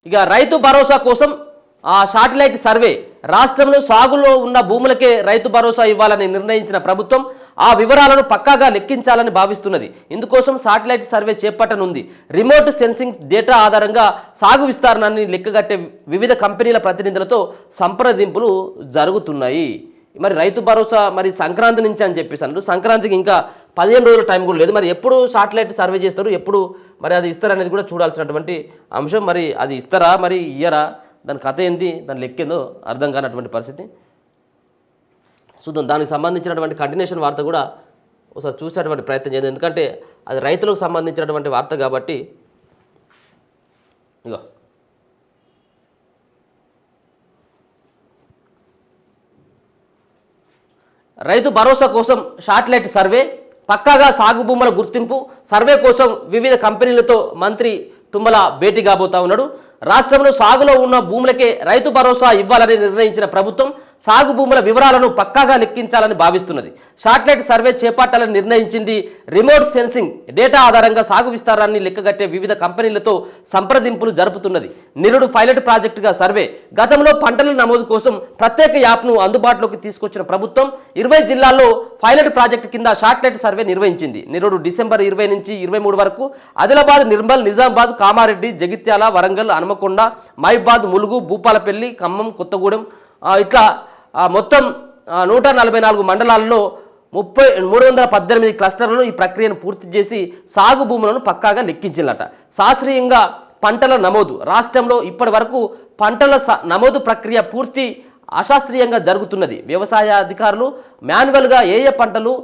ఇక రైతు భరోసా కోసం satellite survey రాష్ట్రంలో సాగులో ఉన్న భూములకే రైతు భరోసా ఇవ్వాలని నిర్ణయించిన ప్రభుత్వం ఆ వివరాలను పక్కాగా లెక్కించాలని భావిస్తున్నది. ఇందుకోసం శాటిలైట్ సర్వే చేపట్టనుంది. రిమోట్ సెన్సింగ్ డేటా ఆధారంగా సాగు విస్తరణాన్ని లెక్కగట్టే వివిధ కంపెనీల ప్రతినిధులతో సంప్రదింపులు జరుగుతున్నాయి. మరి రైతు భరోసా మరి సంక్రాంతి నుంచి అని చెప్పేసి అన్నారు. సంక్రాంతికి ఇంకా 15 రోజుల టైం కూడా లేదు. మరి ఎప్పుడు శాటిలైట్ సర్వే చేస్తారు, ఎప్పుడు మరి అది ఇస్తారనేది కూడా చూడాల్సినటువంటి అంశం. మరి అది ఇస్తారా, మరి ఇయ్యరా, దాని కథ ఏంది, దాని లెక్కేందో అర్థం కానటువంటి పరిస్థితి. చూద్దాం. దానికి సంబంధించినటువంటి కంటిన్యూషన్ వార్త కూడా ఒకసారి చూసేటువంటి ప్రయత్నం చేద్దాం. ఎందుకంటే అది రైతులకు సంబంధించినటువంటి వార్త కాబట్టి. ఇగో రైతు భరోసా కోసం శాటిలైట్ సర్వే, పక్కాగా సాగు భూముల గుర్తింపు సర్వే కోసం వివిధ కంపెనీలతో మంత్రి తుమ్మల భేటీ కాబోతా ఉన్నాడు. రాష్ట్రంలో సాగులో ఉన్న భూములకే రైతు భరోసా ఇవ్వాలని నిర్ణయించిన ప్రభుత్వం సాగు భూముల వివరాలను పక్కాగా లెక్కించాలని భావిస్తున్నది. శాటిలైట్ సర్వే చేపట్టాలని నిర్ణయించింది. రిమోట్ సెన్సింగ్ డేటా ఆధారంగా సాగు విస్తారాన్ని లెక్కగట్టే వివిధ కంపెనీలతో సంప్రదింపులు జరుపుతున్నది. నిరుడు పైలట్ ప్రాజెక్టుగా సర్వే. గతంలో పంటల నమోదు కోసం ప్రత్యేక యాప్ను అందుబాటులోకి తీసుకొచ్చిన ప్రభుత్వం 20 జిల్లాల్లో పైలట్ ప్రాజెక్టు కింద శాటిలైట్ సర్వే నిర్వహించింది. నిరుడు డిసెంబర్ 20 నుంచి 23 వరకు ఆదిలాబాద్, నిర్మల్, నిజామాబాద్, కామారెడ్డి, జగిత్యాల, వరంగల్, హనుమకొండ, మైబాద్, ములుగు, భూపాలపల్లి, ఖమ్మం, కొత్తగూడెం ఇట్లా మొత్తం 144 మండలాల్లో 318 క్లస్టర్లను ఈ ప్రక్రియను పూర్తి చేసి సాగు భూములను పక్కాగా లెక్కించాలట. శాస్త్రీయంగా పంటల నమోదు. రాష్ట్రంలో ఇప్పటి వరకు పంటల నమోదు ప్రక్రియ పూర్తి అశాస్త్రీయంగా జరుగుతున్నది. వ్యవసాయ అధికారులు మాన్యువల్గా ఏ పంటలు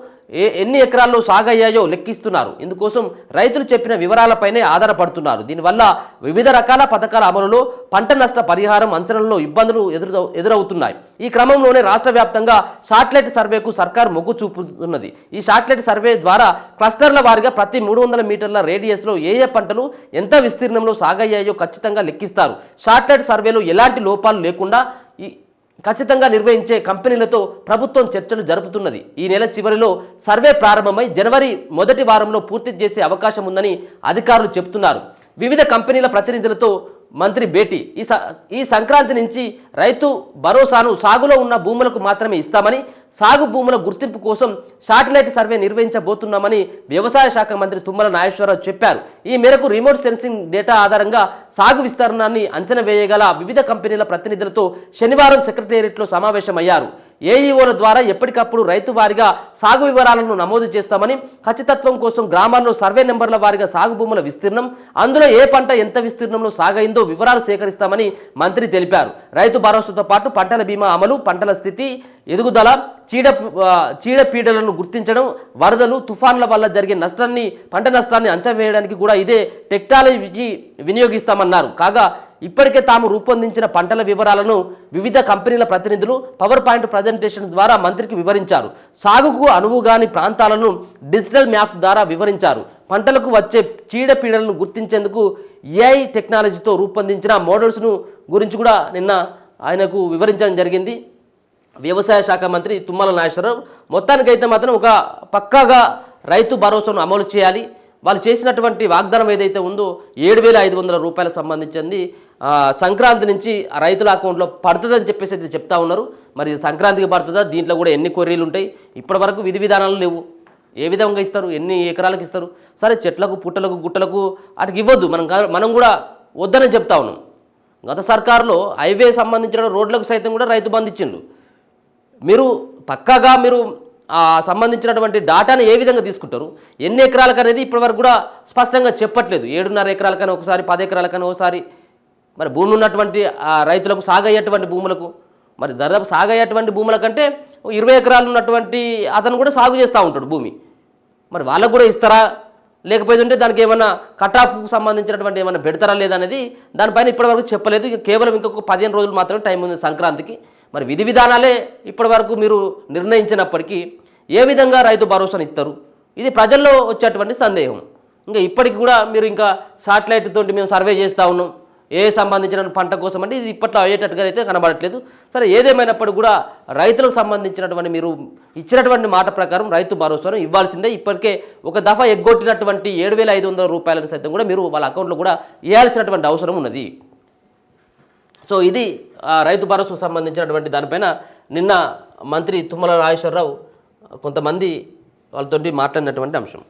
ఎన్ని ఎకరాల్లో సాగయ్యాయో లెక్కిస్తున్నారు. ఇందుకోసం రైతులు చెప్పిన వివరాలపైనే ఆధారపడుతున్నారు. దీనివల్ల వివిధ రకాల పథకాల అమలులో పంట నష్ట పరిహారం అంచనాల్లో ఇబ్బందులు ఎదురవుతున్నాయి. ఈ క్రమంలోనే రాష్ట్ర వ్యాప్తంగా శాటిలైట్ సర్వేకు సర్కార్ మొగ్గు చూపుతున్నది. ఈ శాటిలైట్ సర్వే ద్వారా క్లస్టర్ల వారీగా ప్రతి 300 మీటర్ల రేడియస్లో ఏ పంటలు ఎంత విస్తీర్ణంలో సాగయ్యాయో ఖచ్చితంగా లెక్కిస్తారు. శాటిలైట్ సర్వేలో ఎలాంటి లోపాలు లేకుండా ఖచ్చితంగా నిర్వహించే కంపెనీలతో ప్రభుత్వం చర్చలు జరుపుతున్నది. ఈ నెల చివరిలో సర్వే ప్రారంభమై జనవరి మొదటి వారంలో పూర్తి చేసే అవకాశం ఉందని అధికారులు చెబుతున్నారు. వివిధ కంపెనీల ప్రతినిధులతో మంత్రి భేటీ. ఈ సంక్రాంతి నుంచి రైతు భరోసాను సాగులో ఉన్న భూములకు మాత్రమే ఇస్తామని, సాగు భూముల గుర్తింపు కోసం శాటిలైట్ సర్వే నిర్వహించబోతున్నామని వ్యవసాయ శాఖ మంత్రి తుమ్మల నాగేశ్వరరావు చెప్పారు. ఈ మేరకు రిమోట్ సెన్సింగ్ డేటా ఆధారంగా సాగు విస్తరణాన్ని అంచనా వేయగల వివిధ కంపెనీల ప్రతినిధులతో శనివారం సెక్రటేరియట్లో సమావేశమయ్యారు. ఏఈఓల ద్వారా ఎప్పటికప్పుడు రైతు వారీగా సాగు వివరాలను నమోదు చేస్తామని, ఖచ్చితత్వం కోసం గ్రామాల్లో సర్వే నెంబర్ల వారీగా సాగు భూముల విస్తీర్ణం, అందులో ఏ పంట ఎంత విస్తీర్ణంలో సాగైందో వివరాలు సేకరిస్తామని మంత్రి తెలిపారు. రైతు భరోసాతో పాటు పంటల బీమా అమలు, పంటల స్థితి, ఎదుగుదల, చీడపీడలను గుర్తించడం, వరదలు, తుఫాన్ల వల్ల జరిగే పంట నష్టాన్ని అంచనా వేయడానికి కూడా ఇదే టెక్నాలజీ వినియోగిస్తామన్నారు. కాగా ఇప్పటికే తాము రూపొందించిన పంటల వివరాలను వివిధ కంపెనీల ప్రతినిధులు పవర్ పాయింట్ ప్రజెంటేషన్ ద్వారా మంత్రికి వివరించారు. సాగుకు అనువుగాని ప్రాంతాలను డిజిటల్ మ్యాప్స్ ద్వారా వివరించారు. పంటలకు వచ్చే చీడపీడలను గుర్తించేందుకు ఏఐ టెక్నాలజీతో రూపొందించిన మోడల్స్ను గురించి కూడా నిన్న ఆయనకు వివరించడం జరిగింది వ్యవసాయ శాఖ మంత్రి తుమ్మల నాగేశ్వరరావు. మొత్తానికైతే మాత్రం ఒక పక్కాగా రైతు భరోసాను అమలు చేయాలి. వాళ్ళు చేసినటువంటి వాగ్దానం ఏదైతే ఉందో 7,500 రూపాయలకు సంబంధించింది సంక్రాంతి నుంచి రైతుల అకౌంట్లో పడుతుందని చెప్పేసి అయితే చెప్తా ఉన్నారు. మరి సంక్రాంతికి పడుతుందా, దీంట్లో కూడా ఎన్ని కొర్రీలు ఉంటాయి, ఇప్పటి వరకు విధి విధానాలు లేవు. ఏ విధంగా ఇస్తారు, ఎన్ని ఎకరాలకు ఇస్తారు? సరే, చెట్లకు, పుట్టలకు, గుట్టలకు వాటికి ఇవ్వద్దు. మనం కూడా వద్దని చెప్తా ఉన్నాం. గత సర్కారులో హైవే సంబంధించిన రోడ్లకు సైతం కూడా రైతు బంధు ఇచ్చిండు. మీరు పక్కాగా సంబంధించినటువంటి డాటాను ఏ విధంగా తీసుకుంటారు, ఎన్ని ఎకరాలకు అనేది ఇప్పటివరకు కూడా స్పష్టంగా చెప్పట్లేదు. 7.5 ఎకరాలకని ఒకసారి, 10 ఎకరాలకని ఒకసారి. మరి భూమి ఉన్నటువంటి రైతులకు సాగయ్యేటువంటి భూములకు, మరి దాదాపు సాగయ్యేటువంటి భూముల కంటే 20 ఎకరాలు ఉన్నటువంటి అతను కూడా సాగు చేస్తూ ఉంటాడు భూమి. మరి వాళ్ళకు కూడా ఇస్తారా, లేకపోతే దానికి ఏమన్నా కట్ ఆఫ్కు సంబంధించినటువంటి ఏమైనా పెడతారా లేదనేది దానిపైన ఇప్పటివరకు చెప్పలేదు. కేవలం ఇంకొక 15 రోజులు మాత్రమే టైం ఉంది సంక్రాంతికి. మరి విధి విధానాలే ఇప్పటివరకు మీరు నిర్ణయించినప్పటికీ ఏ విధంగా రైతు భరోసాను ఇస్తారు, ఇది ప్రజల్లో వచ్చేటువంటి సందేహం. ఇంకా ఇప్పటికి కూడా మీరు ఇంకా శాటిలైట్ తోటి మేము సర్వే చేస్తూ ఉన్నాం సంబంధించిన పంట కోసం అంటే ఇది ఇప్పట్లో అయ్యేటట్టుగా అయితే కనబడట్లేదు. సరే, ఏదేమైనప్పటికీ కూడా రైతులకు సంబంధించినటువంటి మీరు ఇచ్చినటువంటి మాట ప్రకారం రైతు భరోసాను ఇవ్వాల్సిందే. ఇప్పటికే ఒక దఫా ఎగ్గొట్టినటువంటి 7,500 రూపాయలను సైతం కూడా మీరు వాళ్ళ అకౌంట్లో కూడా వేయాల్సినటువంటి అవసరం ఉన్నది. సో ఇది రైతు భరోసాకు సంబంధించినటువంటి దానిపైన నిన్న మంత్రి తుమ్మల నాగేశ్వరరావు కొంతమంది వాళ్ళతో మాట్లాడినటువంటి అంశం.